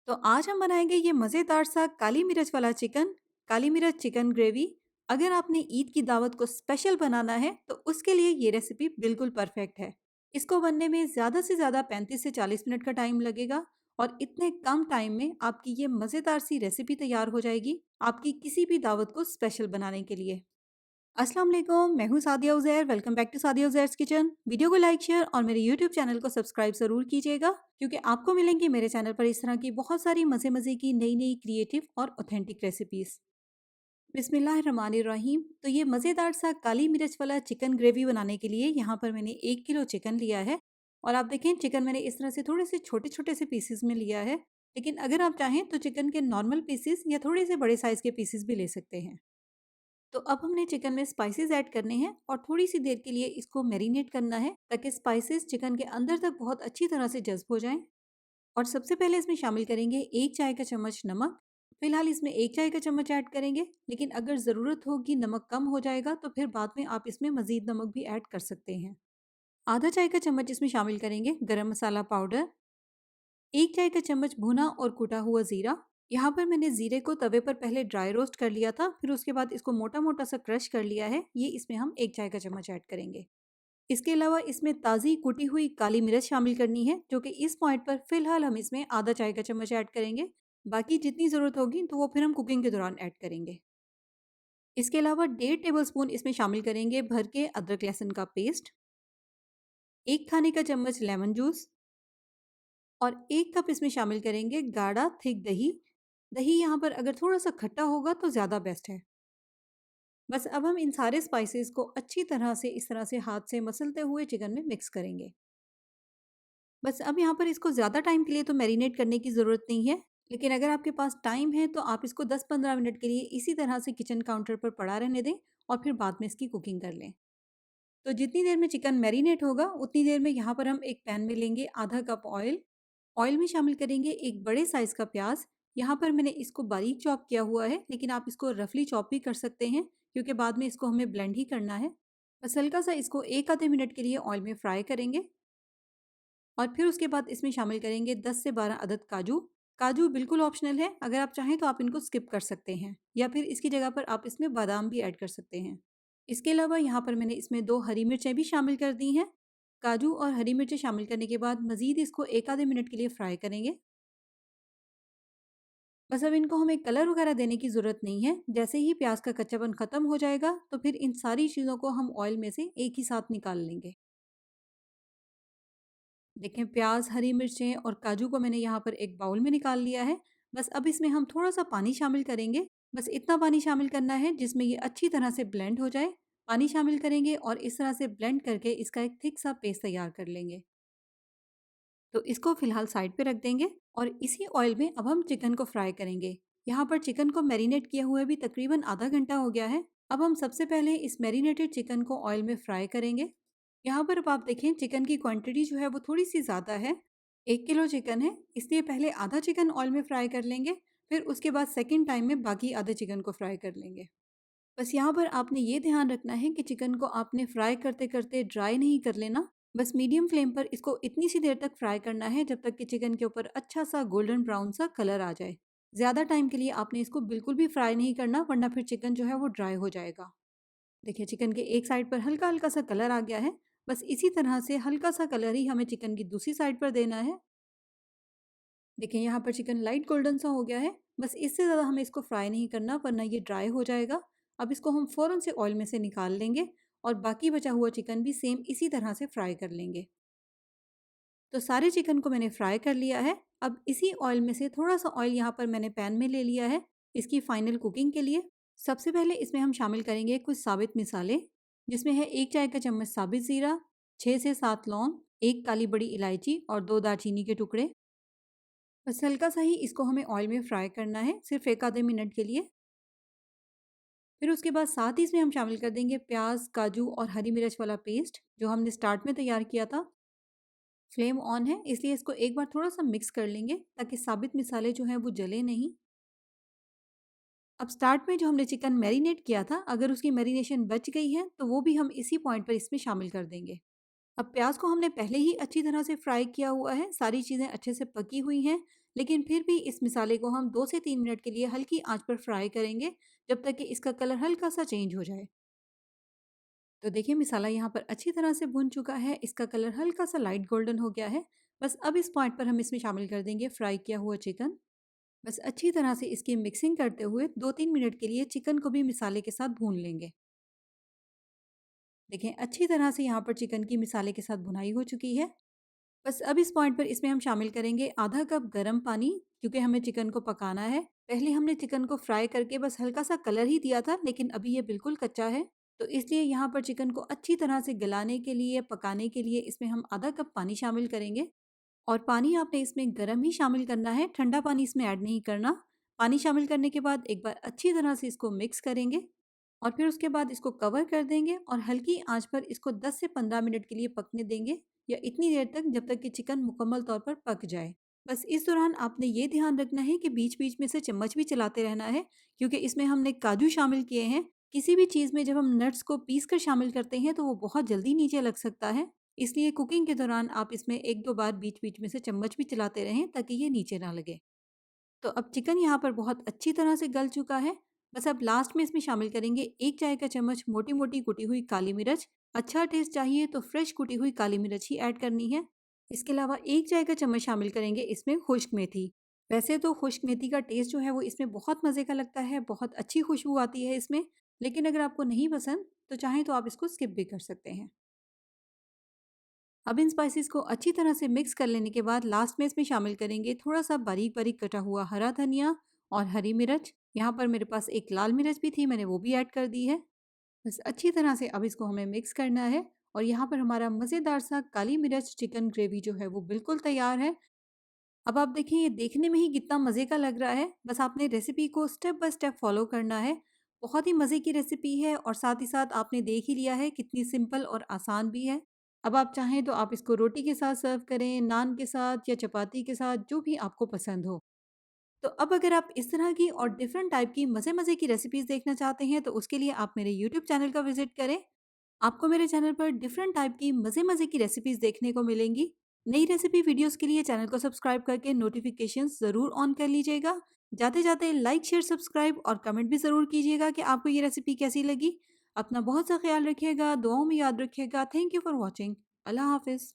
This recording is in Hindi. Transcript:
तो आज हम बनाएंगे ये मज़ेदार सा काली मिर्च वाला चिकन, काली मिर्च चिकन ग्रेवी। अगर आपने ईद की दावत को स्पेशल बनाना है तो उसके लिए ये रेसिपी बिल्कुल परफेक्ट है। इसको बनने में ज़्यादा से ज़्यादा 35 से 40 मिनट का टाइम लगेगा और इतने कम टाइम में आपकी ये मज़ेदार सी रेसिपी तैयार हो जाएगी आपकी किसी भी दावत को स्पेशल बनाने के लिए। अस्सलाम वालेकुम, मैं हूँ Sadia Uzair. Welcome back to Sadia Uzair's kitchen. Video को लाइक, शेयर और मेरे यूट्यूब चैनल को सब्सक्राइब ज़रूर कीजिएगा क्योंकि आपको मिलेंगी मेरे चैनल पर इस तरह की बहुत सारी मज़े-मज़े की नई-नई क्रिएटिव और ऑथेंटिक रेसिपीज़। बिस्मिल्लाहिर्रहमानिर्रहीम। तो ये मज़ेदार सा काली मिर्च वाला चिकन ग्रेवी बनाने के लिए यहाँ पर मैंने 1 किलो चिकन लिया है और आप देखें चिकन मैंने इस तरह से थोड़े से छोटे-छोटे से पीसेज़ में लिया है। लेकिन अगर आप चाहें तो चिकन के नॉर्मल पीसेज़ या थोड़े से बड़े साइज़ के पीसेज़ भी ले सकते हैं। तो अब हमने चिकन में स्पाइसेस ऐड करने हैं और थोड़ी सी देर के लिए इसको मैरिनेट करना है ताकि स्पाइसेस चिकन के अंदर तक बहुत अच्छी तरह से जज्ब हो जाएं। और सबसे पहले इसमें शामिल करेंगे 1 चाय का चम्मच नमक। फिलहाल इसमें 1 चाय का चम्मच ऐड करेंगे, लेकिन अगर ज़रूरत हो कि नमक कम हो जाएगा तो फिर बाद में आप इसमें मज़ीद नमक भी ऐड कर सकते हैं। ½ चाय का चम्मच इसमें शामिल करेंगे गरम मसाला पाउडर। 1 चाय का चम्मच भुना और कुटा हुआ ज़ीरा। यहाँ पर मैंने ज़ीरे को तवे पर पहले ड्राई रोस्ट कर लिया था, फिर उसके बाद इसको मोटा-मोटा सा क्रश कर लिया है। ये इसमें हम 1 चाय का चम्मच ऐड करेंगे। इसके अलावा इसमें ताज़ी कुटी हुई काली मिर्च शामिल करनी है, जो कि इस पॉइंट पर फ़िलहाल हम इसमें ½ चाय का चम्मच ऐड करेंगे। बाकी जितनी ज़रूरत होगी तो वो फिर हम कुकिंग के दौरान ऐड करेंगे। इसके अलावा 1.5 टेबलस्पून इसमें शामिल करेंगे भर के अदरक लहसुन का पेस्ट, 1 खाने का चम्मच लेमन जूस और 1 कप इसमें शामिल करेंगे गाढ़ा थिक दही। दही यहाँ पर अगर थोड़ा-सा खट्टा होगा तो ज़्यादा बेस्ट है। बस अब हम इन सारे स्पाइसेस को अच्छी तरह से इस तरह से हाथ से मसलते हुए चिकन में मिक्स करेंगे। बस अब यहाँ पर इसको ज़्यादा टाइम के लिए तो मैरिनेट करने की ज़रूरत नहीं है, लेकिन अगर आपके पास टाइम है तो आप इसको 10-15 मिनट के लिए इसी तरह से किचन काउंटर पर पड़ा रहने दें और फिर बाद में इसकी कुकिंग कर लें। तो जितनी देर में चिकन मैरिनेट होगा उतनी देर में यहाँ पर हम एक पैन में लेंगे ½ कप ऑयल। ऑयल में शामिल करेंगे एक बड़े साइज़ का प्याज। यहाँ पर मैंने इसको बारीक चॉप किया हुआ है, लेकिन आप इसको रफली चॉप भी कर सकते हैं क्योंकि बाद में इसको हमें ब्लेंड ही करना है। बस हल्का सा इसको एक आधे मिनट के लिए ऑयल में फ्राई करेंगे और फिर उसके बाद इसमें शामिल करेंगे 10 से 12 अदद काजू। काजू बिल्कुल ऑप्शनल है, अगर आप चाहें तो आप इनको स्किप कर सकते हैं या फिर इसकी जगह पर आप इसमें बादाम भी ऐड कर सकते हैं। इसके अलावा यहाँ पर मैंने इसमें 2 हरी मिर्चें भी शामिल कर दी हैं। काजू और हरी मिर्चें शामिल करने के बाद मज़ीद इसको एक आधे मिनट के लिए फ्राई करेंगे। बस अब इनको हमें कलर वगैरह देने की ज़रूरत नहीं है। जैसे ही प्याज का कच्चापन ख़त्म हो जाएगा तो फिर इन सारी चीज़ों को हम ऑयल में से एक ही साथ निकाल लेंगे। देखें प्याज, हरी मिर्चें और काजू को मैंने यहाँ पर एक बाउल में निकाल लिया है। बस अब इसमें हम थोड़ा-सा पानी शामिल करेंगे। बस इतना पानी शामिल करना है जिसमें ये अच्छी तरह से ब्लेंड हो जाए। पानी शामिल करेंगे और इस तरह से ब्लेंड करके इसका एक थिक सा पेस्ट तैयार कर लेंगे। तो इसको फ़िलहाल साइड पे रख देंगे और इसी ऑयल में अब हम चिकन को फ्राई करेंगे। यहाँ पर चिकन को मैरिनेट किए हुए भी तकरीबन आधा घंटा हो गया है। अब हम सबसे पहले इस मैरिनेटेड चिकन को ऑयल में फ्राई करेंगे। यहाँ पर अब आप देखें चिकन की क्वांटिटी जो है वो थोड़ी सी ज़्यादा है। 1 किलो चिकन है, इसलिए पहले आधा चिकन ऑयल में फ्राई कर लेंगे, फिर उसके बाद सेकेंड टाइम में बाकी आधे चिकन को फ्राई कर लेंगे। बस यहाँ पर आपने ये ध्यान रखना है कि चिकन को आपने फ्राई करते करते ड्राई नहीं कर लेना। बस मीडियम फ्लेम पर इसको इतनी सी देर तक फ्राई करना है जब तक कि चिकन के ऊपर अच्छा सा गोल्डन ब्राउन सा कलर आ जाए। ज़्यादा टाइम के लिए आपने इसको बिल्कुल भी फ्राई नहीं करना, वरना फिर चिकन जो है वो ड्राई हो जाएगा। देखिए चिकन के एक साइड पर हल्का हल्का सा कलर आ गया है। बस इसी तरह से हल्का सा कलर ही हमें चिकन की दूसरी साइड पर देना है। देखिए यहाँ पर चिकन लाइट गोल्डन सा हो गया है। बस इससे ज़्यादा हमें इसको फ्राई नहीं करना, वरना ये ड्राई हो जाएगा। अब इसको हम फ़ौरन से ऑयल में से निकाल लेंगे और बाकी बचा हुआ चिकन भी सेम इसी तरह से फ्राई कर लेंगे। तो सारे चिकन को मैंने फ्राई कर लिया है। अब इसी ऑयल में से थोड़ा सा ऑयल यहाँ पर मैंने पैन में ले लिया है इसकी फाइनल कुकिंग के लिए। सबसे पहले इसमें हम शामिल करेंगे कुछ साबित मिसाले, जिसमें है 1 चाय का चम्मच साबित ज़ीरा, 6 से 7 लौंग, एक काली बड़ी इलायची और 2 दालचीनी के टुकड़े। बस हल्का सा ही इसको हमें ऑयल में फ्राई करना है, सिर्फ एक आधे मिनट के लिए। फिर उसके बाद साथ ही इसमें हम शामिल कर देंगे प्याज, काजू और हरी मिर्च वाला पेस्ट जो हमने स्टार्ट में तैयार किया था। फ्लेम ऑन है इसलिए इसको एक बार थोड़ा सा मिक्स कर लेंगे ताकि साबित मिसाले जो हैं वो जले नहीं। अब स्टार्ट में जो हमने चिकन मैरिनेट किया था, अगर उसकी मैरिनेशन बच गई है तो वो भी हम इसी पॉइंट पर इसमें शामिल कर देंगे। अब प्याज को हमने पहले ही अच्छी तरह से फ्राई किया हुआ है, सारी चीज़ें अच्छे से पकी हुई हैं। लेकिन फिर भी इस मिसाले को हम 2 से 3 मिनट के लिए हल्की आँच पर फ्राई करेंगे, जब तक कि इसका कलर हल्का-सा चेंज हो जाए। तो देखिए मसाला यहाँ पर अच्छी तरह से भुन चुका है, इसका कलर हल्का-सा लाइट गोल्डन हो गया है। बस अब इस पॉइंट पर हम इसमें शामिल कर देंगे फ्राई किया हुआ चिकन। बस अच्छी तरह से इसकी मिक्सिंग करते हुए 2-3 मिनट के लिए चिकन को भी मसाले के साथ भून लेंगे। देखें अच्छी तरह से यहाँ पर चिकन की मसाले के साथ भुनाई हो चुकी है। बस अब इस पॉइंट पर इसमें हम शामिल करेंगे आधा कप गर्म पानी, क्योंकि हमें चिकन को पकाना है। पहले हमने चिकन को फ्राई करके बस हल्का सा कलर ही दिया था, लेकिन अभी ये बिल्कुल कच्चा है। तो इसलिए यहाँ पर चिकन को अच्छी तरह से गलाने के लिए, पकाने के लिए इसमें हम आधा कप पानी शामिल करेंगे। और पानी आपने इसमें गर्म ही शामिल करना है, ठंडा पानी इसमें ऐड नहीं करना। पानी शामिल करने के बाद एक बार अच्छी तरह से इसको मिक्स करेंगे और फिर उसके बाद इसको कवर कर देंगे और हल्की आंच पर इसको 10 से 15 मिनट के लिए पकने देंगे, या इतनी देर तक जब तक कि चिकन मुकम्मल तौर पर पक जाए। बस इस दौरान आपने ये ध्यान रखना है कि बीच-बीच में से चम्मच भी चलाते रहना है, क्योंकि इसमें हमने काजू शामिल किए हैं। किसी भी चीज़ में जब हम नट्स को पीस कर शामिल करते हैं, तो वो बहुत जल्दी नीचे लग सकता है। इसलिए कुकिंग के दौरान आप इसमें 1-2 बार बीच-बीच में से चम्मच भी चलाते रहें, ताकि ये नीचे ना लगे। तो अब चिकन यहाँ पर बहुत अच्छी तरह से गल चुका है। बस अब लास्ट में इसमें शामिल करेंगे 1 चाय का चम्मच मोटी-मोटी कुटी हुई काली मिर्च। अच्छा टेस्ट चाहिए तो फ्रेश कुटी हुई काली मिर्च ही ऐड करनी है। इसके अलावा 1 चाय का चम्मच शामिल करेंगे इसमें खुश्क मेथी। वैसे तो खुश्क मेथी का टेस्ट जो है वो इसमें बहुत मज़े का लगता है, बहुत अच्छी खुशबू आती है इसमें। लेकिन अगर आपको नहीं पसंद तो चाहें तो आप इसको स्किप भी कर सकते हैं। अब इन स्पाइसेस को अच्छी तरह से मिक्स कर लेने के बाद लास्ट में इसमें शामिल करेंगे थोड़ा-सा बारीक-बारीक कटा हुआ हरा धनिया और हरी मिर्च। यहाँ पर मेरे पास एक लाल मिर्च भी थी, मैंने वो भी ऐड कर दी है। बस अच्छी तरह से अब इसको हमें मिक्स करना है और यहाँ पर हमारा मज़ेदार सा काली मिर्च चिकन ग्रेवी जो है वो बिल्कुल तैयार है। अब आप देखें ये देखने में ही कितना मज़े का लग रहा है। बस आपने रेसिपी को स्टेप बाय स्टेप फ़ॉलो करना है। बहुत ही मज़े की रेसिपी है और साथ ही साथ आपने देख ही लिया है कितनी सिंपल और आसान भी है। अब आप चाहें तो आप इसको रोटी के साथ सर्व करें, नान के साथ या चपाती के साथ, जो भी आपको पसंद हो। तो अब अगर आप इस तरह की और डिफरेंट टाइप की मज़े-मज़े की रेसिपीज़ देखना चाहते हैं, तो उसके लिए आप मेरे यूट्यूब चैनल का विज़िट करें। आपको मेरे चैनल पर डिफरेंट टाइप की मज़े-मज़े की रेसिपीज़ देखने को मिलेंगी। नई रेसिपी वीडियोज़ के लिए चैनल को सब्सक्राइब करके नोटिफ़िकेशंस ज़रूर ऑन कर लीजिएगा। जाते-जाते लाइक, शेयर, सब्सक्राइब और कमेंट भी ज़रूर कीजिएगा कि आपको ये रेसिपी कैसी लगी। अपना बहुत सा ख़्याल रखिएगा, दुआओं में याद रखिएगा। Thank you for watching. अल्लाह हाफ़िज़।